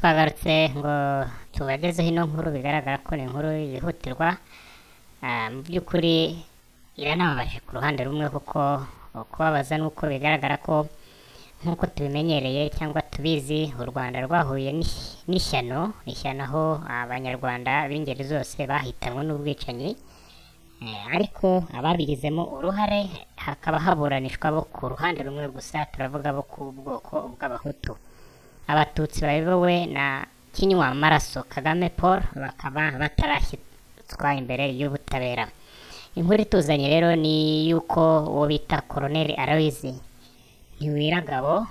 twagarutse ngo tubagezeho ino nkuru bigaragara ko ni inkuru yihutirwa. Mu by'ukuri iranababaje ku ruhande rumwe, kuko kubabaza nuko bigaragara ko nk'uko tubimenyereye cyangwa tubizi, u Rwanda rwahuye n'ishyano aho abanyarwanda b'ingeri zose bahitanwe n'ubwicanyi, ariko ababigizemo uruhare hakaba haburanishwa bo ku ruhande rumwe gusa, turavuga bo ku bwoko bw'abahutu. Abatutsi bayobowe na Kinywamaraso Kagame Paul bakaba batarashyitswa imbere y'ubutabera. Inkuru ituzanye rero ni yuko uwo bita Colonel Aloys Ntiwiragabo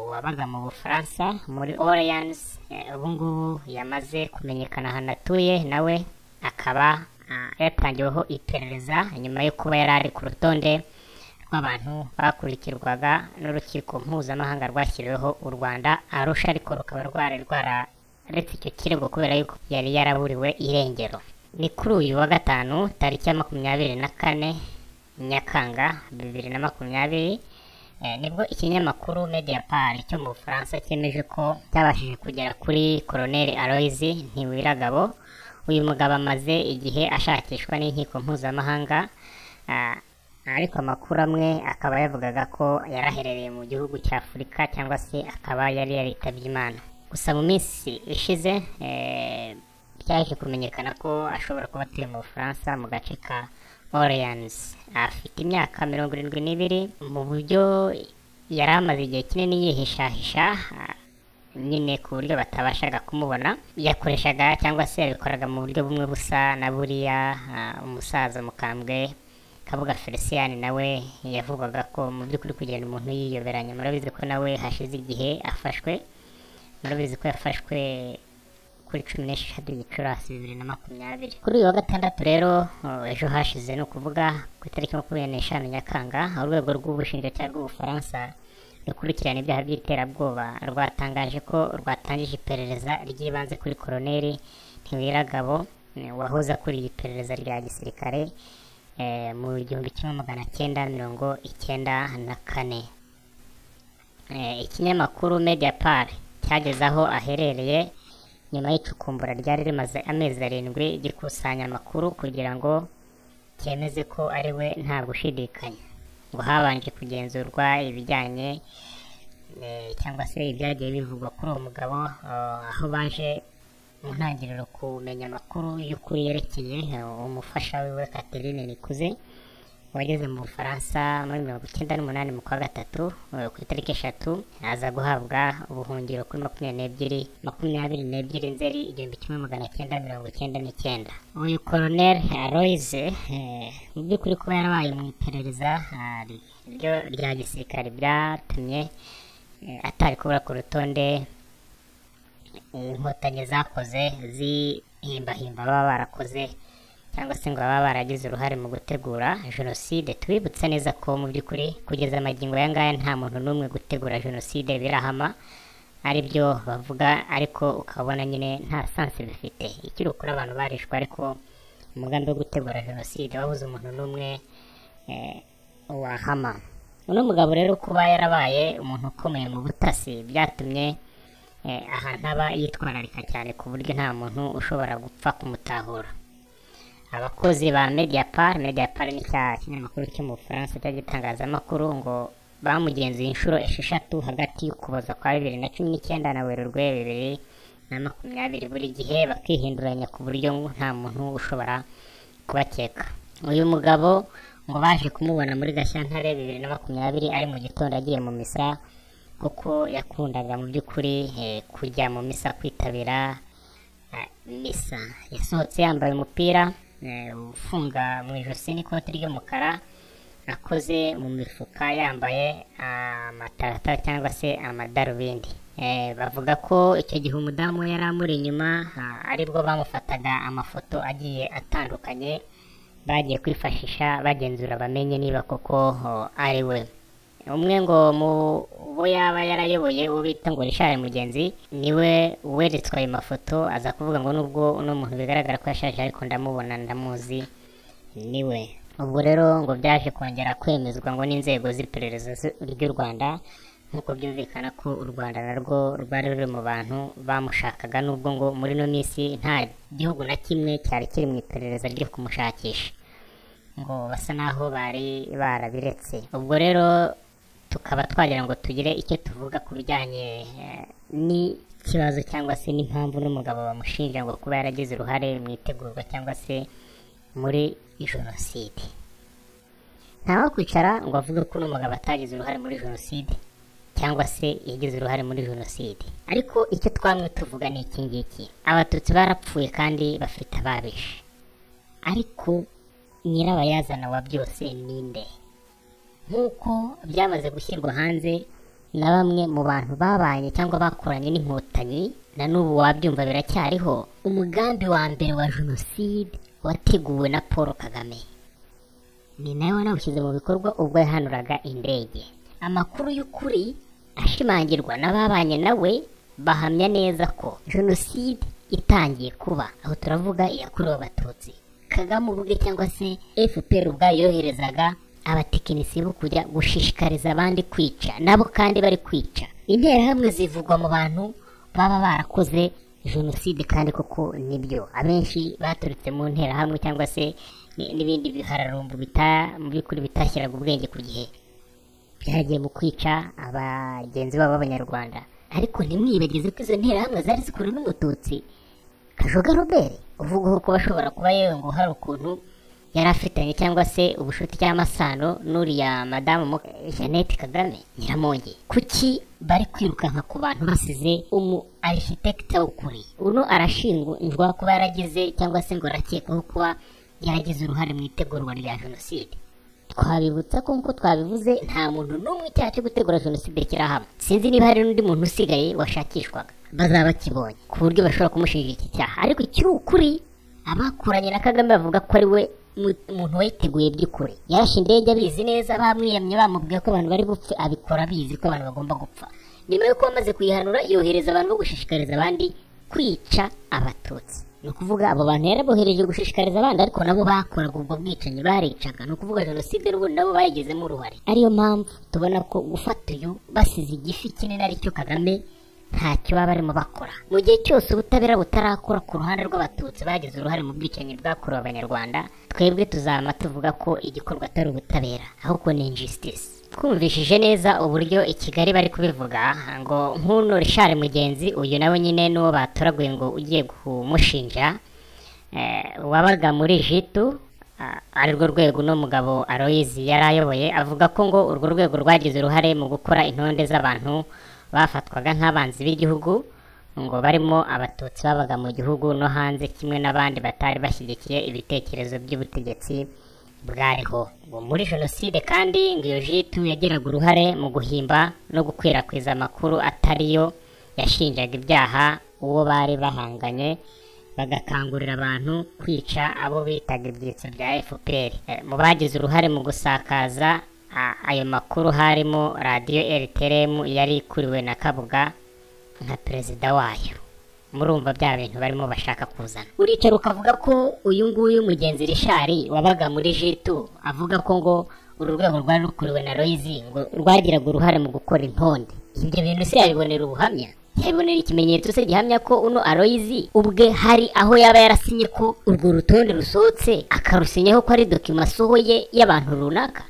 wabaga mu Bufaransa muri Orleans, ubu ngubu yamaze kumenyekana ahantu atuye, nawe akaba yatangiweho iperereza nyuma yo kuba yari ari ku rutonde rw'abantu bakurikirwaga n'urukiko mpuzamahanga rwashyiriweho u Rwanda Arusha, ariko rukaba rwari rwaretse icyo kirego kubera yuko yari yaraburiwe irengero. Ni kuri uyu wa gatanu tariki ya 24 Nyakanga 2020 nibwo ikinyamakuru Mediapart cyo mu Bufaransa cyemeje ko cyabashije kugera kuri Colonel Aloys Ntiwiragabo. Uyu mugabo amaze igihe ashakishwa n'inkiko mpuzamahanga, ariko amakuru amwe akaba yavugaga ko yaraherereye mu gihugu cya Afurika cyangwa se akaba yari yaritabye Imana. Gusa mu minsi ishize byaje kumenyekana ko ashobora kuba atuye mu Bufaransa mu gace ka Orleans. Afite imyaka 72. Mu buryo yari amaze igihe kinini yihishahisha nyine ku buryo batabashaga kumubona, yakoreshaga cyangwa se yabikoraga mu buryo bumwe busa na buriya umusaza mukambwe Kabuga Felicien nawe yavugwaga ko mu by'ukuri kugenda umuntu yiyoberanya. Murabizi ko nawe hashize igihe afashwe, murabizi ko yafashwe kuri 16 Gicurasi 2020. Kuri uyu wa gatandatu rero ejo hashize, no kuvuga ku itariki 25 Nyakanga, urwego rw'ubushinjacyaha bw'Ubufaransa rukurikirana ibyaha by'iterabwoba rwatangaje ko rwatangije iperereza ry'ibanze kuri Colonel Ntiwiragabo wahoze akuriye iperereza rya gisirikare mu 1994. Ikinyamakuru Mediapart cyageze aho aherereye nyuma y'icukumbura ryari rimaze amezi 7 gikusanya amakuru kugira ngo cyemeze ko ari we nta gushidikanya. Ngo habanje kugenzurwa ibijyanye cyangwa se ibyagiye bivugwa kuri uwo mugabo, aho baje mu ntangiriro kumenya amakuru y'ukuri yerekeye umufasha wiwe Catherine Nikuze wageze mu Bufaransa muri 1998 mu kwa gatatu ku itariki 3, aza guhabwa ubuhungiro kuri 22 Nzeri 1999. Uyu Colonel Aloys mu by'ukuri kuba yarabaye mu iperereza rya gisirikare byatumye atari kubura ku rutonde inkotanyi zakoze zihimbahimba baba barakoze cyangwa se ngo baba baragize uruhare mu gutegura jenoside. Twibutse neza ko mu by'ukuri kugeza amagingo ya ngaya nta muntu n'umwe gutegura jenoside birahama ari byo bavuga, ariko ukabona nyine nta sanse bifite. Ikiri ukuri abantu barishwe, ariko umugambi wo gutegura jenoside wabuze umuntu n'umwe wahama. Uno mugabo rero kuba yarabaye umuntu ukomeye mu butasi byatumye ahantu aba yitwararika cyane ku buryo nta muntu ushobora gupfa kumutahura. Abakozi ba Mediapart ni cya kinyamakuru cyo mu Bufaransa cy'itangazamakuru, ngo bamugenzuye inshuro 6 hagati y'Ukuboza kwa 2019 na Werurwe 2020, buri gihe bakihinduranya ku buryo nta muntu ushobora kubakeka. Uyu mugabo ngo baje kumubona muri Gashyantare 2020 ari mu gitondo agiye mu misa, kuko yakundaga mu by'ukuri kujya mu misa, kwitabira misa. Yasohotse yambaye umupira ufunga mu ijosi n'ikoti ry'umukara, akoze mu mifuka, yambaye amatata cyangwa se amadarubindi. Bavuga ko icyo gihe umudamu yari amuri inyuma, aribwo bamufataga amafoto agiye atandukanye bagiye kwifashisha bagenzura bamenye niba koko ari we. Umwe ngo mu bo yaba yarayoboye ubita ngo Richard Mugenzi niwe weretswe ayo mafoto, aza kuvuga ngo nubwo uno muntu bigaragara ko yashaje ariko ndamubona ndamuzi niwe. Ubwo rero ngo byaje kongera kwemezwa ngo n'inzego z'iperereza ry'u Rwanda nk'uko byumvikana ko u Rwanda narwo rwari ruri mu bantu bamushakaga, nubwo ngo muri no minsi nta gihugu na kimwe cyari kiri mu iperereza ryo kumushakisha, ngo basa naho bari barabiretse. Ubwo rero tukaba twagira ngo tugire icyo tuvuga ku bijyanye n'ikibazo cyangwa se n'impamvu n'umugabo bamushinja ngo kuba yaragize uruhare mu itegurwa cyangwa se muri jenoside. Ntawe kwicara ngo avuge ko n'umugabo atagize uruhare muri jenoside cyangwa se yagize uruhare muri jenoside, ariko icyo twamwe tuvuga ni iki ngiki: abatutsi barapfuye kandi bafite ababishe, ariko nyirabayazana wa byose ninde? Nk'uko byamaze gushyirwa hanze na bamwe mu bantu babanye cyangwa bakoranye n'inkotanyi, na n'ubu wabyumva biracyariho. Umugambi wa mbere wa jenoside wateguwe na Paul Kagame, ni nawe wanawushyize mu bikorwa ubwo yahanuraga indege. Amakuru y'ukuri ashimangirwa n'ababanye nawe bahamya neza ko jenoside itangiye kuba, aho turavuga iyakorewe abatutsi, Kagame ubwe cyangwa se FPR ubwayo yoherezaga abatekinisiye bo kujya gushishikariza abandi kwica, nabo kandi bari kwica. Interahamwe zivugwa mu bantu baba barakoze jenoside, kandi koko nibyo, abenshi baturutse mu nterahamwe cyangwa se n'ibindi bihararumbu mu by'ukuri bitashyiraga ubwenge ku gihe, byagiye mu kwica abagenzi babo b'abanyarwanda. Ariko ntimwibagize ko izo nterahamwe zari zikora n'umututsi Kajoga Robert, uvuga ko bashobora kuba yewe ngo hari ukuntu yari afitanye cyangwa se ubushuti cy'amasano n'uriya madamu Jeannette Kagame Nyiramongi. Kuki bari kwirukanka ku bantu basize architecte w'ukuri? Uno arashinjwa kuba yaragize cyangwa se ngo arakekwaho kuba yaragize uruhare mu itegurwa rya jenoside. Twabibutsa ko nk'uko twabivuze nta muntu n'umwe icyaha cyo gutegura jenoside kirahama. Sinzi niba hari n'undi muntu usigaye washakishwaga bazaba kibonye ku buryo bashobora kumushinja iki cyaha, ariko ikiri ukuri abakuranye na Kagame bavuga ko ari we umuntu wayiteguye by'ukuri. Yarashe indege abizi neza, bamwiyamye bamubwiye ko abantu bari bupfe, abikora abizi ko abantu bagomba gupfa. Nyuma y'uko bamaze kuyihanura yohereza abantu bo gushishikariza abandi kwica abatutsi. Ni ukuvuga abo bantu yarabohereje gushishikariza abandi, ariko nabo bakoraga ubwo bwicanyi, baricaga. Ni ukuvuga jenoside n'ubundi nabo bayigezemo uruhare. Ariyo mpamvu tubona ko gufata uyu basize igifi kinini aricyo Kagame ntacyo baba barimo bakora. Mu gihe cyose ubutabera butarakora ku ruhande rw'abatutsi bagize uruhare mu bwicanyi bwakorewe abanyarwanda, twebwe tuzama tuvuga ko igikorwa atari ubutabera ahubwo ni injustice. Twumvishije neza uburyo i Kigali bari kubivuga, ngo nk'uno Richard Mugenzi, uyu nawe nyine n'uwo batoraguye ngo ugiye kumushinja, wabaga muri jitu, ari rwo rwego n'umugabo Aloyizi yari ayoboye, avuga ko ngo urwo rwego rwagize uruhare mu gukora intonde z'abantu bafatwaga nk'abanzi b'igihugu, ngo barimo abatutsi babaga mu gihugu no hanze, kimwe n'abandi batari bashyigikiye ibitekerezo by'ubutegetsi bwariho muri jenoside. Kandi ngo iyo jitu yagiraga uruhare mu guhimba no gukwirakwiza amakuru atariyo, yashinjaga ibyaha uwo bari bahanganye, bagakangurira abantu kwica abo bitaga ibyitso bya FPR. Mu bagize uruhare mu gusakaza ayo makuru harimo radiyo RTRM yari ikuriwe na Kabuga nka perezida wayo. Murumva bya bintu barimo bashaka kuzana. Uricara ukavuga ko uyu nguyu Mugenzi Richard wabaga muri jitu avuga ko ngo uru rwego rwari rukuriwe na Aloyizi ngo rwagiraga uruhare mu gukora intonde. Ibyo bintu se yabibonera ubuhamya? Yabibonera ikimenyetso se gihamya ko uno Aloyizi ubwe hari aho yaba yarasinye ko urwo rutonde rusohotse akarusinyaho ko ari dokima asohoye y'abantu runaka?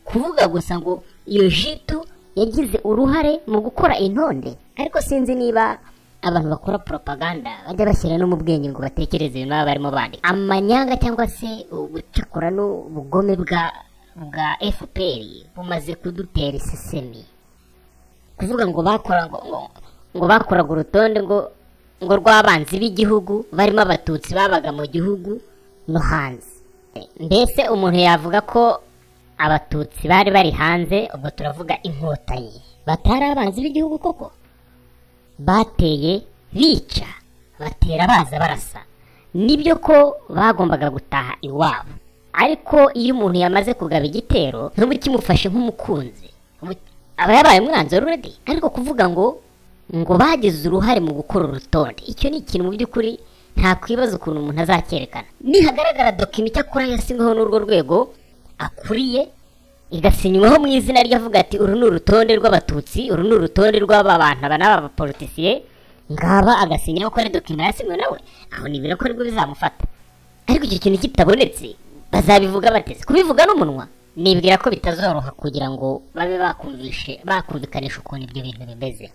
Kuvuga gusa ngo iyo jitu yagize uruhare mu gukora intonde. Ariko sinzi niba abantu bakora propaganda bajya bashyira no mu bwenge ngo batekereze ibintu baba barimo bandika. Amanyanga cyangwa se ubucakora n'ubugome bwa FPR bumaze kudutera isesemi. Kuvuga ngo bakoraga urutonde ngo rw'abanzi b'igihugu barimo abatutsi babaga mu gihugu no hanze. Mbese umuntu yavuga ko abatutsi bari bari hanze, ubwo turavuga inkotanyi, batari abanzi b'igihugu koko? Bateye bica, batera baza barasa. Nibyo ko bagombaga gutaha iwabo, ariko iyo umuntu yamaze kugaba igitero ntubu kimufashe nk'umukunzi, aba yabaye umwanzi already. Ariko kuvuga ngo bagize uruhare mu gukora urutonde, icyo ni ikintu mu by'ukuri nta kwibaza ukuntu umuntu azakerekana. Nihagaragara dokima icyakora yasinyweho n'urwo rwego akuriye, igasinywaho mu izina ryavuga ati uru ni urutonde rw'abatutsi, uru ni urutonde rw'abantu aba n'aba bapolitisiye, ngaba agasinyaho ko ari dokima yasinywe nawe, aho nibwira ko aribwo bizamufata. Ariko icyo kintu kitabonetse bazabivuga bateze, kubivuga n'umunwa nibwira ko bitazoroha kugira ngo babe bakumvikanisha ukuntu ibyo bintu bimeze.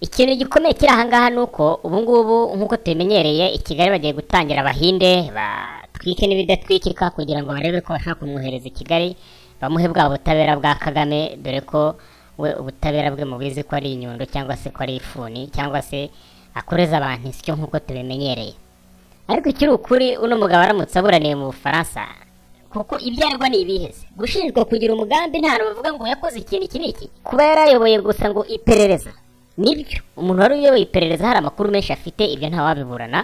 Ikintu gikomeye kiri ahangaha ni uko ubungubu nk'uko tubimenyereye i Kigali bagiye gutangira abahinde batwike n'ibidatwikika kugira ngo barebe ko bashaka kumwohereza i Kigali bamuhe bwa butabera bwa Kagame, dore ko we ubutabera bwe mubizi ko ari inyundo cyangwa se ko ari ifuni cyangwa se akoreza abantu isyo nk'uko tubimenyereye. Ariko ikiri ukuri uno mugabo aramutse aburaniye mu Bufaransa, kuko ibyarwa ni ibiheze, gushinjwa kugira umugambi nta hantu bavuga ngo yakoze ikintu iki n'iki, kuba yarayoboye gusa ngo iperereza nibyo, umuntu wari uyoboye iperereza hari amakuru menshi afite, ibyo ntawabiburana.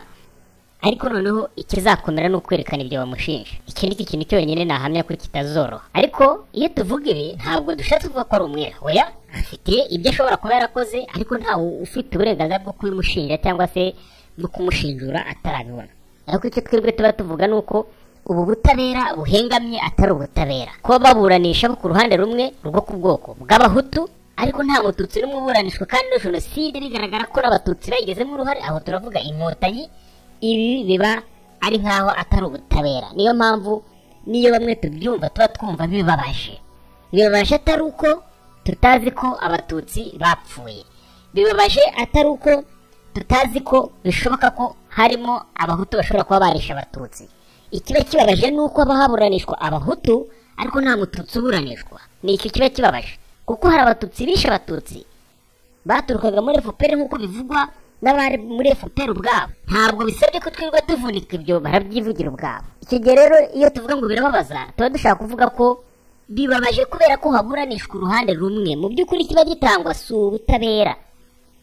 Ariko noneho ikizakomera ni ukwerekana ibyo bamushinja. Iki ni ikintu cyonyine nahamya kuri kitazoroha. Ariko iyo tuvuga ibi ntabwo dushatse kuvuga ko ari umwere, oya, afite ibyo ashobora kuba yarakoze, ariko ntawe ufite uburenganzira bwo kubimushinja cyangwa se bwo kumushinjura atarabibona. Ariko icyo twebwe tuba tuvuga ni uko ubu butabera buhengamye atari ubutabera, ko baburanisha ku ruhande rumwe rwo ku bwoko bw'abahutu, ariko nta mututsi n'umwe uburanishwa, kandi no jenoside bigaragara ko n'abatutsi bayigezemo uruhare, aho turavuga inkotanyi. Ibi biba ari nkaho atari ubutabera. Niyo mpamvu niyo bamwe tubyumva tuba twumva bibabaje. Bibabaje atari uko tutazi ko abatutsi bapfuye, bibabaje atari uko tutazi ko bishoboka ko harimo abahutu bashobora kuba barisha abatutsi. Ikiba kibabaje ni uko haburanishwa abahutu ariko nta mututsi uburanishwa. Ni icyo kiba kibabaje, kuko hari abatutsi bishe abatutsi baturukaga muri FPR nk'uko bivugwa n'abari muri FPR ubwabo. Ntabwo bisabye ko twirwa tuvunika, ibyo barabyivugira ubwabo. Icyo gihe rero iyo tuvuga ngo birababaza, tuba dushaka kuvuga ko bibabaje kubera ko haburanishwa uruhande rumwe. Mu by'ukuri kiba gitangwa si ubutabera,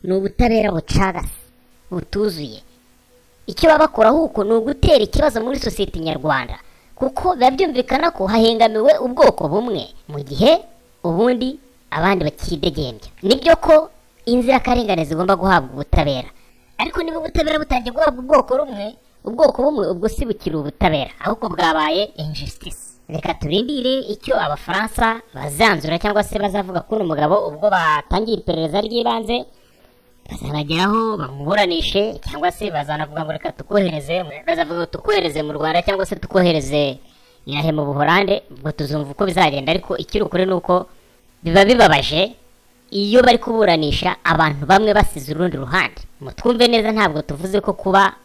ni ubutabera bucagase butuzuye. Icyo baba bakora huko ni ugutera ikibazo muri sosiyete nyarwanda, kuko biba byumvikana ko hahengamiwe ubwoko bumwe mu gihe ubundi abandi bakidegembya. Nibyo ko inzirakarengane zigomba guhabwa ubutabera, ariko niba ubutabera butangiye guhabwa ubwoko bumwe, ubwo si bukiri ubutabera, ahubwo bwabaye injustice. Reka turindire icyo abafaransa bazanzura cyangwa se bazavuga kuri umugabo ubwo batangiye iperereza ry'ibanze, bazabageraho bamuburanishe, cyangwa se bazanavuga ngo reka tukohereze mu Rwanda cyangwa se tukohereze Irahe mu Buholande, ubwo tuzumva uko bizagenda. Ariko ikiri ukuri ni uko biba bibabaje iyo bari kuburanisha abantu bamwe basize urundi ruhande. Mutwumve neza, ntabwo tuvuze ko kuba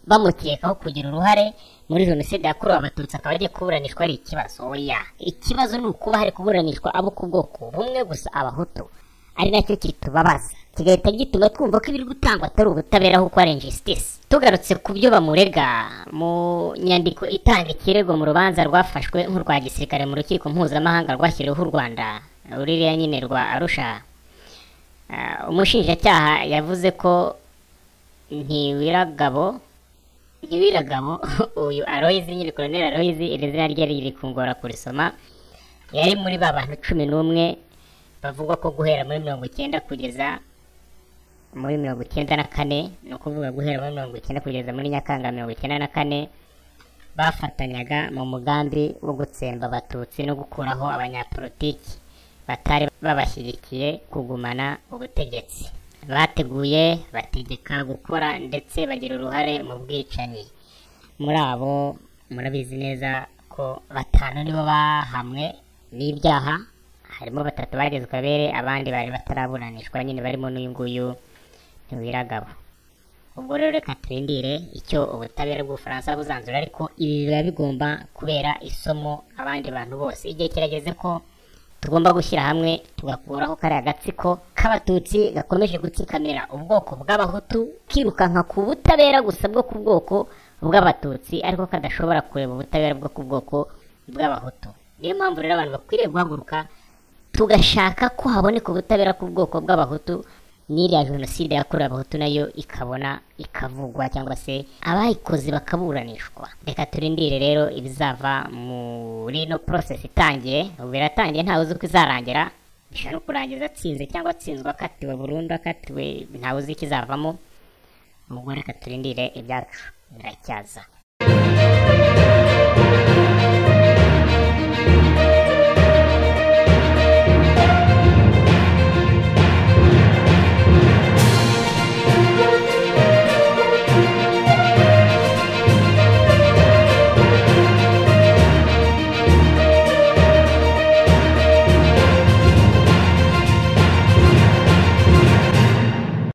bamukekaho kugira uruhare muri jenoside yakorewe abatutsi akaba agiye kuburanishwa ari ikibazo, oya. Ikibazo ni ukuba hari kuburanishwa abo ku bwoko bumwe gusa, abahutu, ari nacyo kitubabaza, kigahita gituma twumva ko ibiri gutangwa atari ubutabera ahubwo ari injustice. Tugarutse ku byo bamurega mu nyandiko itanga ikirego mu rubanza rwafashwe nk'urwa gisirikare mu rukiko mpuzamahanga rwashyiriweho u Rwanda, ruriya nyine rwa Arusha, umushinjacyaha yavuze ko Ntiwiragabo uyu Aloyizi, nyine Colonel Aloyizi, iri zina rye riri kungora kurisoma, yari muri ba bantu 11 bavugwa ko guhera muri 19 kugeza muri 1994, no kuvuga guhera muri 19 kugeza muri Nyakanga 1994 bafatanyaga mu mugambi wo gutsemba abatutsi no gukuraho abanyapolitiki batari babashyigikiye kugumana ubutegetsi. Bateguye, bategeka gukora ndetse bagira uruhare mu bwicanyi. Muri abo murabizi neza ko 5 nibo bahamwe n'ibyaha, harimo 3 bageze kabere, abandi bari bataraburanishwa, nyine barimo n'uyu nguyu Ntiwiragabo. Ubwo rero reka turindire icyo ubutabera bw'Ubufaransa buzanzura, ariko ibi biba bigomba kubera isomo abandi bantu bose. Igihe kirageze ko tugomba gushyira hamwe tugakuraho kariya gatsiko k'abatutsi gakomeje gutsikamira ubwoko bw'abahutu, kirukanka ku butabera gusa bwo ku bwoko bw'abatutsi, ariko kadashobora kureba ubutabera bwo ku bwoko bw'abahutu. Niyo mpamvu rero abantu bakwiriye guhaguruka tugashaka ko haboneka ubutabera ku bwoko bw'abahutu, n'iriya jenoside yakorewe abahutu nayo ikabona ikavugwa, cyangwa se abayikoze bakaburanishwa. Reka turindire rero ibizava muri no process itangiye. Ubu biratangiye, ntawe uzi uko izarangira, bishobora no kurangiza atsinze cyangwa atsinzwe, akatiwe burundu, akatiwe, ntawe uzi ikizavamo. Ubwo reka turindire ibyacu biracyaza.